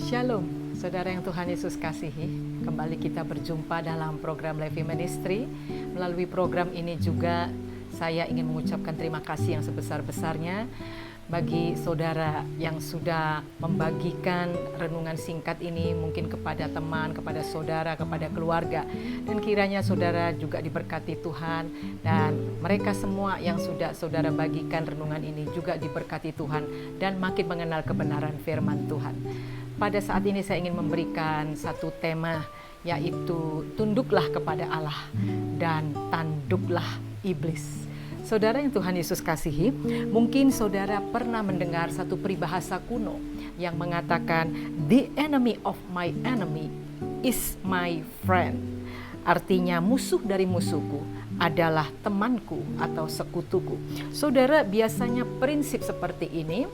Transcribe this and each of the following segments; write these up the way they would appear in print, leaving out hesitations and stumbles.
Shalom, saudara yang Tuhan Yesus kasihi. Kembali kita berjumpa dalam program Levi Ministry. Melalui program ini juga saya ingin mengucapkan terima kasih yang sebesar-besarnya bagi saudara yang sudah membagikan renungan singkat ini mungkin kepada teman, kepada saudara, kepada keluarga. Dan kiranya saudara juga diberkati Tuhan, dan mereka semua yang sudah saudara bagikan renungan ini juga diberkati Tuhan dan makin mengenal kebenaran firman Tuhan. Pada saat ini saya ingin memberikan satu tema, yaitu tunduklah kepada Allah dan tanduklah iblis. Saudara yang Tuhan Yesus kasihi, mungkin saudara pernah mendengar satu peribahasa kuno yang mengatakan, "The enemy of my enemy is my friend." Artinya musuh dari musuhku adalah temanku atau sekutuku. Saudara, biasanya prinsip seperti ini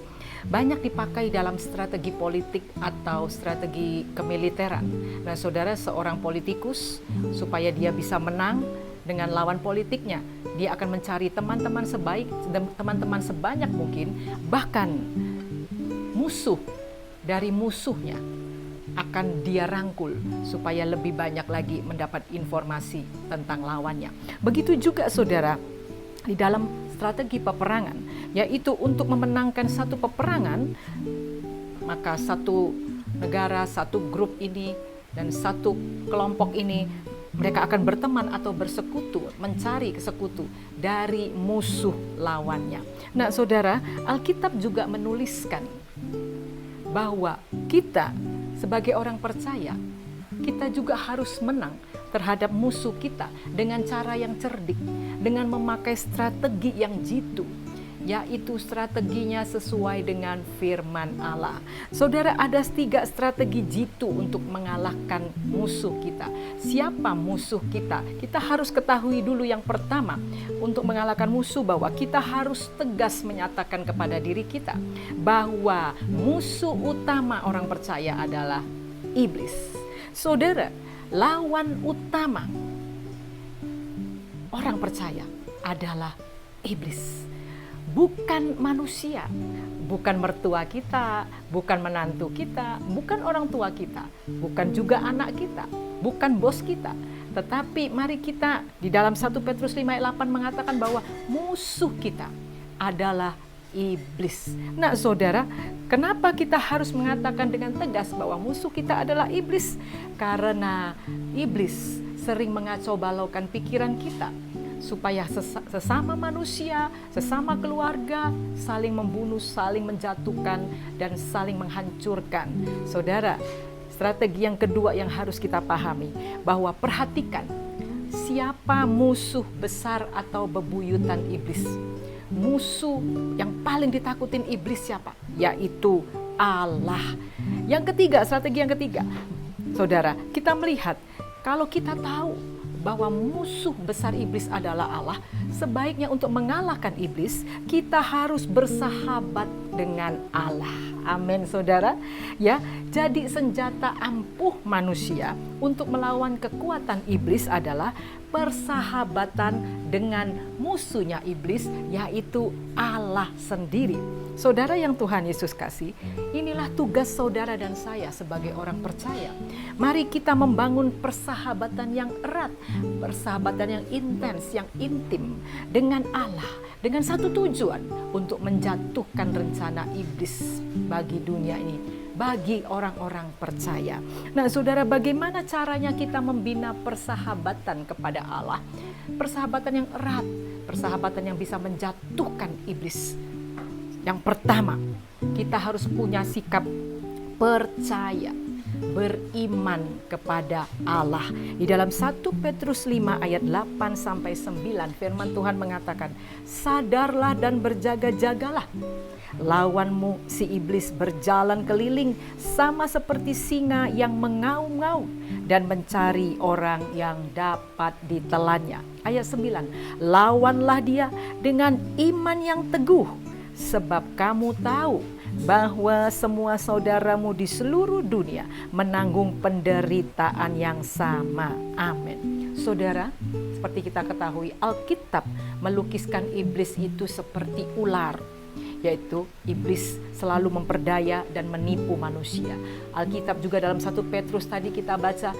banyak dipakai dalam strategi politik atau strategi kemiliteran. Nah, saudara, seorang politikus supaya dia bisa menang dengan lawan politiknya, dia akan mencari teman-teman sebanyak mungkin, bahkan musuh dari musuhnya akan dia rangkul supaya lebih banyak lagi mendapat informasi tentang lawannya. Begitu juga saudara di dalam strategi peperangan, yaitu untuk memenangkan satu peperangan, maka satu negara, satu grup ini dan satu kelompok ini, mereka akan berteman atau bersekutu, mencari sekutu dari musuh lawannya. Nah saudara, Alkitab juga menuliskan bahwa kita sebagai orang percaya, kita juga harus menang terhadap musuh kita dengan cara yang cerdik, dengan memakai strategi yang jitu, yaitu strateginya sesuai dengan firman Allah. Saudara, ada 3 strategi jitu untuk mengalahkan musuh kita. Siapa musuh kita? Kita harus ketahui dulu yang pertama, untuk mengalahkan musuh, bahwa kita harus tegas menyatakan kepada diri kita bahwa musuh utama orang percaya adalah iblis. Saudara, lawan utama orang percaya adalah iblis. Bukan manusia, bukan mertua kita, bukan menantu kita, bukan orang tua kita, bukan juga anak kita, bukan bos kita. Tetapi mari kita di dalam 1 Petrus 5 ayat 8 mengatakan bahwa musuh kita adalah iblis. Nah saudara, kenapa kita harus mengatakan dengan tegas bahwa musuh kita adalah iblis? Karena iblis sering mengacau balaukan pikiran kita, supaya sesama manusia, sesama keluarga saling membunuh, saling menjatuhkan, dan saling menghancurkan. Saudara, strategi yang kedua yang harus kita pahami, bahwa perhatikan siapa musuh besar atau bebuyutan iblis. Musuh yang paling ditakutin iblis siapa? Yaitu Allah. Yang ketiga, strategi yang ketiga, saudara, kita melihat kalau kita tahu bahwa musuh besar iblis adalah Allah, sebaiknya untuk mengalahkan iblis, kita harus bersahabat dengan Allah. Amin saudara. Ya, jadi senjata ampuh manusia untuk melawan kekuatan iblis adalah persahabatan dengan musuhnya iblis, yaitu Allah sendiri. Saudara yang Tuhan Yesus kasih, inilah tugas saudara dan saya sebagai orang percaya. Mari kita membangun persahabatan yang erat, persahabatan yang intens, yang intim dengan Allah, dengan satu tujuan, untuk menjatuhkan rencana iblis bagi dunia ini, bagi orang-orang percaya. Nah saudara, bagaimana caranya kita membina persahabatan kepada Allah? Persahabatan yang erat, persahabatan yang bisa menjatuhkan iblis. Yang pertama, kita harus punya sikap percaya, beriman kepada Allah. Di dalam 1 Petrus 5 ayat 8 sampai 9 firman Tuhan mengatakan, "Sadarlah dan berjaga-jagalah. Lawanmu si iblis berjalan keliling sama seperti singa yang mengaum-ngaum dan mencari orang yang dapat ditelannya." Ayat 9, "Lawanlah dia dengan iman yang teguh, sebab kamu tahu bahwa semua saudaramu di seluruh dunia menanggung penderitaan yang sama." Amin. Saudara, seperti kita ketahui, Alkitab melukiskan iblis itu seperti ular yaitu iblis selalu memperdaya dan menipu manusia. Alkitab juga dalam 1 Petrus tadi kita baca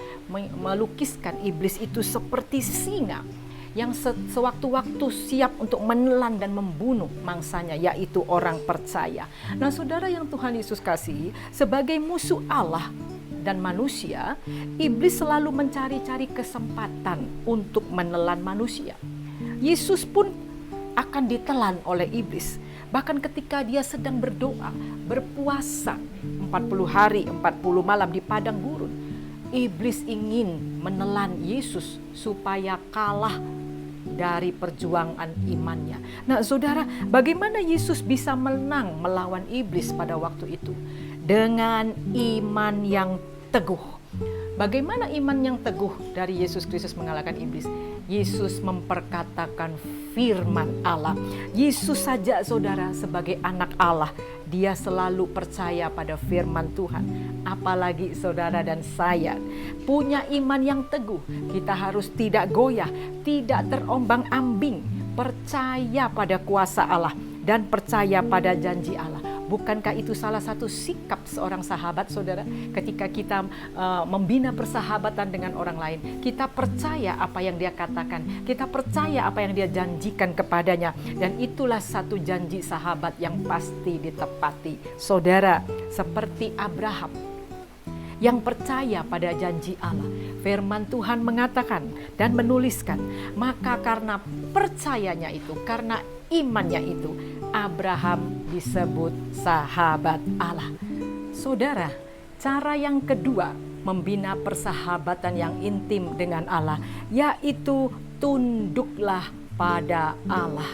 melukiskan iblis itu seperti singa yang sewaktu-waktu siap untuk menelan dan membunuh mangsanya, yaitu orang percaya. Nah, saudara yang Tuhan Yesus kasihi, sebagai musuh Allah dan manusia, iblis selalu mencari-cari kesempatan untuk menelan manusia. Yesus pun akan ditelan oleh iblis. Bahkan ketika dia sedang berdoa, berpuasa 40 hari, 40 malam di padang gurun, iblis ingin menelan Yesus supaya kalah dari perjuangan imannya. Nah, saudara, bagaimana Yesus bisa menang melawan iblis pada waktu itu? Dengan iman yang teguh. Bagaimana iman yang teguh dari Yesus Kristus mengalahkan iblis? Yesus memperkatakan firman Allah. Yesus saja, saudara, sebagai anak Allah, dia selalu percaya pada firman Tuhan. Apalagi saudara dan saya punya iman yang teguh. Kita harus tidak goyah, tidak terombang-ambing, percaya pada kuasa Allah dan percaya pada janji Allah. Bukankah itu salah satu sikap seorang sahabat, saudara? Ketika kita membina persahabatan dengan orang lain, kita percaya apa yang dia katakan, kita percaya apa yang dia janjikan kepadanya, dan itulah satu janji sahabat yang pasti ditepati. Saudara, seperti Abraham yang percaya pada janji Allah. Firman Tuhan mengatakan dan menuliskan, maka karena percayanya itu, karena imannya itu, Abraham disebut sahabat Allah. Saudara, cara yang kedua membina persahabatan yang intim dengan Allah, yaitu tunduklah pada Allah.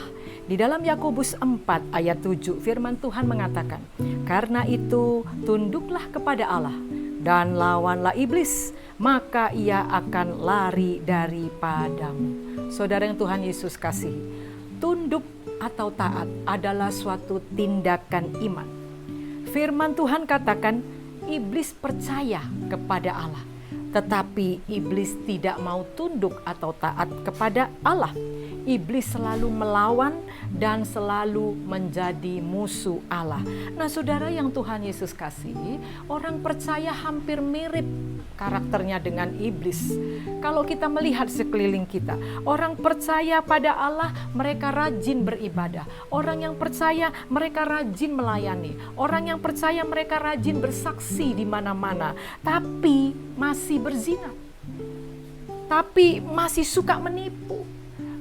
Di dalam Yakobus 4 ayat 7 firman Tuhan mengatakan, karena itu tunduklah kepada Allah dan lawanlah iblis, maka ia akan lari daripadamu. Saudara yang Tuhan Yesus kasihi, tunduk atau taat adalah suatu tindakan iman. Firman Tuhan katakan, iblis percaya kepada Allah, tetapi iblis tidak mau tunduk atau taat kepada Allah. Iblis selalu melawan dan selalu menjadi musuh Allah. Nah, saudara yang Tuhan Yesus kasihi, orang percaya hampir mirip karakternya dengan iblis. Kalau kita melihat sekeliling kita, orang percaya pada Allah, mereka rajin beribadah. Orang yang percaya, mereka rajin melayani. Orang yang percaya, mereka rajin bersaksi di mana-mana. Tapi masih berzina. Tapi masih suka menipu.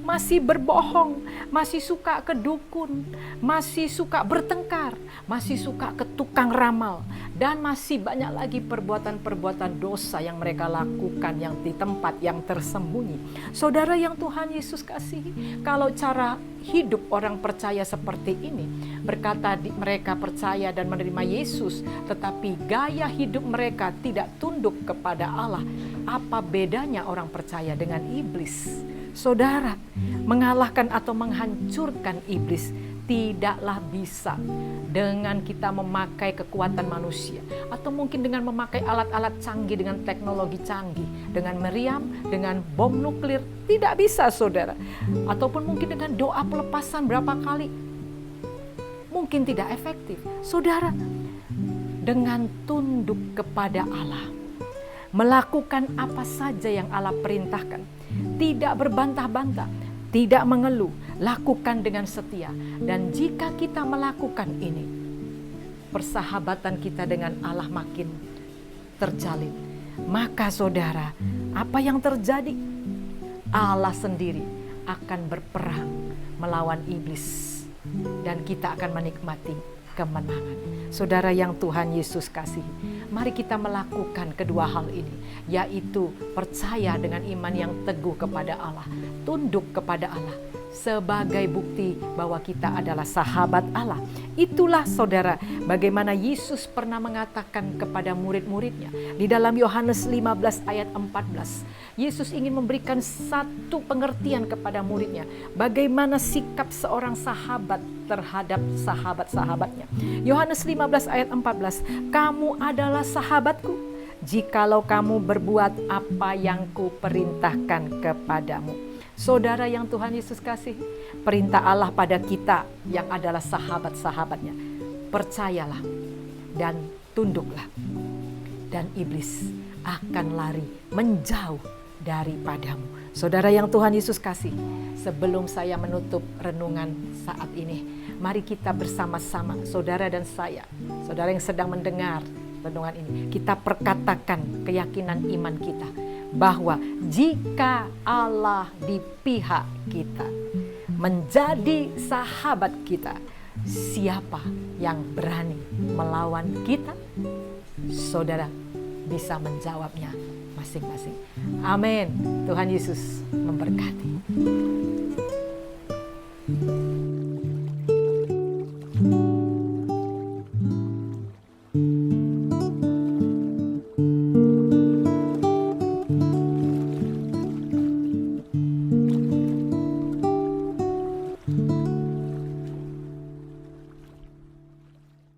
Masih berbohong, masih suka ke dukun, masih suka bertengkar, masih suka ke tukang ramal, dan masih banyak lagi perbuatan-perbuatan dosa yang mereka lakukan yang di tempat yang tersembunyi. Saudara yang Tuhan Yesus kasihi, kalau cara hidup orang percaya seperti ini, berkata mereka percaya dan menerima Yesus, tetapi gaya hidup mereka tidak tunduk kepada Allah, apa bedanya orang percaya dengan iblis? Saudara, mengalahkan atau menghancurkan iblis tidaklah bisa dengan kita memakai kekuatan manusia, atau mungkin dengan memakai alat-alat canggih, dengan teknologi canggih, dengan meriam, dengan bom nuklir. Tidak bisa, saudara. Ataupun mungkin dengan doa pelepasan berapa kali, mungkin tidak efektif. Saudara, dengan tunduk kepada Allah, melakukan apa saja yang Allah perintahkan, tidak berbantah-bantah, tidak mengeluh, lakukan dengan setia. Dan jika kita melakukan ini, persahabatan kita dengan Allah makin terjalin. Maka saudara, apa yang terjadi? Allah sendiri akan berperang melawan iblis, dan kita akan menikmati kemenangan. Saudara yang Tuhan Yesus kasihi, mari kita melakukan kedua hal ini, yaitu percaya dengan iman yang teguh kepada Allah, tunduk kepada Allah sebagai bukti bahwa kita adalah sahabat Allah. Itulah, saudara, bagaimana Yesus pernah mengatakan kepada murid-muridnya di dalam Yohanes 15 ayat 14. Yesus ingin memberikan satu pengertian kepada muridnya, bagaimana sikap seorang sahabat terhadap sahabat-sahabatnya. Yohanes 15 ayat 14, kamu adalah sahabatku jikalau kamu berbuat apa yang kuperintahkan kepadamu. Saudara yang Tuhan Yesus kasih, perintah Allah pada kita yang adalah sahabat-sahabatnya, percayalah dan tunduklah, dan iblis akan lari menjauh daripadamu. Saudara yang Tuhan Yesus kasih, sebelum saya menutup renungan saat ini, mari kita bersama-sama, saudara dan saya, saudara yang sedang mendengar renungan ini, kita perkatakan keyakinan iman kita bahwa jika Allah di pihak kita, menjadi sahabat kita, siapa yang berani melawan kita? Saudara bisa menjawabnya masing-masing. Amin. Tuhan Yesus memberkati.